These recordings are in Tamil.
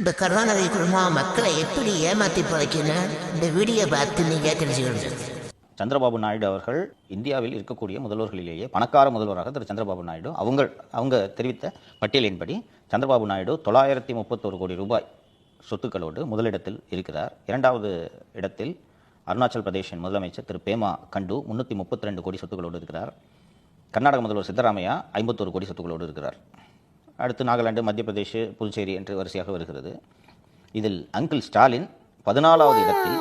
இந்த கருணாநிதி குடும்பம் மக்களை எப்படி ஏமாத்தி பழைக்கணும் இந்த வீடியோ பார்த்து நீங்க தெரிஞ்சுக்கணும். சந்திரபாபு நாயுடு அவர்கள் இந்தியாவில் இருக்கக்கூடிய முதல்வர்களிலேயே பணக்கார முதல்வராக திரு சந்திரபாபு நாயுடு அவங்க தெரிவித்த பட்டியலின்படி சந்திரபாபு நாயுடு 931 கோடி ரூபாய் சொத்துக்களோடு முதலிடத்தில் இருக்கிறார். இரண்டாவது இடத்தில் அருணாச்சல் பிரதேஷின் முதலமைச்சர் திரு பேமா கண்டு 332 கோடி சொத்துக்களோடு இருக்கிறார். கர்நாடக முதல்வர் சித்தராமையா 51 கோடி சொத்துக்களோடு இருக்கிறார். அடுத்து நாகாலாந்து, மத்திய பிரதேஷ், புதுச்சேரி என்று வரிசையாக வருகிறது. இதில் அங்கிள் ஸ்டாலின் 14வது இடத்தில்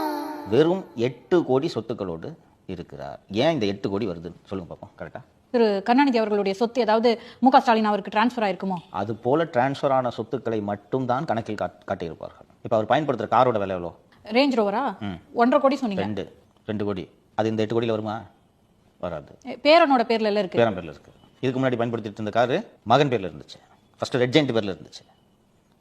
வெறும் 8 கோடி சொத்துக்களோடு இருக்கிறார். ஏன் இந்த 8 கோடி வருது சொல்லுங்க பார்ப்போம். கரெக்டா திரு கருணாநிதி அவர்களுடைய சொத்து ஏதாவது மு.க. ஸ்டாலின் அவருக்கு டிரான்ஸ்ஃபர் ஆயிருக்குமோ? அது போல டிரான்ஸ்ஃபர் ஆன சொத்துக்களை மட்டும் தான் கணக்கில் காட்டியிருப்பார்கள். இப்போ அவர் பயன்படுத்துகிற காரோட விலை எவ்வளோ? ரேஞ்ச் ரோவரா 1.5 கோடி சொன்னீங்க. 2 கோடி. அது இந்த 8 கோடியில் வருமா? வராது. பேரனோட பேர்ல எல்லாம் இருக்கு. பேரன் பேர்ல இருக்கு. இதுக்கு முன்னாடி பயன்படுத்திட்டு இருந்த காரு மகன் பேர்ல இருந்துச்சு. ஃபர்ஸ்ட் ரெட் ஜெயண்ட் பேர்ல இருந்துச்சு,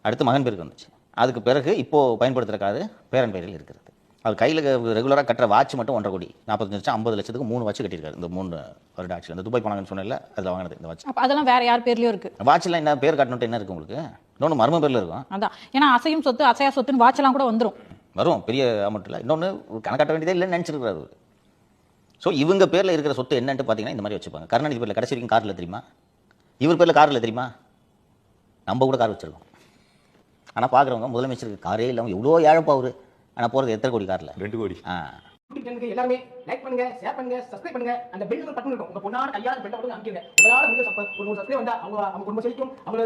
அடுத்து மகன் பேருக்கு வந்துச்சு. அதுக்கு பிறகு இப்போ பயன்படுத்துகிற காரு பேரன் பேரில் இருக்கிறது. அவர் கையில் ரெகுலராக கட்டுற வாட்ச் மட்டும் 1.5 கோடி 45 லட்சம் 50 லட்சத்துக்கு 3 வாட்ச் கட்டியிருக்காரு இந்த 3 வருட ஆட்சியில். அந்த துபாய் போனாங்கன்னு சொன்னல அதில் வாங்கினது இந்த வாட்ச். அதெல்லாம் வேற யார் பேர்லயும் இருக்கு? வாட்ச்லாம் என்ன பேர் காட்டணும் என்ன இருக்கு உங்களுக்கு? இன்னொன்று மர்ம பேரில் இருக்கும். அதான் ஏன்னா அசையும் சொத்து அசையா சொத்துன்னு வாட்ச் எல்லாம் கூட வரும் பெரிய அமௌண்ட் இல்லை. இன்னொன்று கணக்காட்ட வேண்டியதே இல்லைன்னு நினச்சிருக்காரு அவர். ஸோ இவங்க பேரில் இருக்கிற சொத்து என்னன்ட்டு பார்த்தீங்கன்னா இந்த மாதிரி வச்சுப்பாங்க. கருணாநிதி பேரில் கடைசி வரைக்கும் காரில் தெரியுமா? இவர் பேரில் காரில் தெரியுமா? நம்ம கூட கார் வச்சிருக்கோம். ஆனால் பார்க்குறவங்க முதலமைச்சருக்கு காரே இல்லாமல் எவ்வளோ ஏழப்பா அவரு. ஆனால் போகிறது எத்தனை கோடி காரில்? 2 கோடி. எல்லாருமே லைக் பண்ணுங்க, ஷேர் பண்ணுங்க, சப்ஸ்கிரைப் பண்ணுங்க. அந்த பெல் பட்டன் இருக்கும். உங்க பொண்ணான கையால பெல் பட்டன் அமுக்கிடுங்க. உங்களால முடிஞ்ச ஒரு சப்ஸ்கிரைப் வந்தா அவங்க குடும்பம் செழிக்கும். அவங்க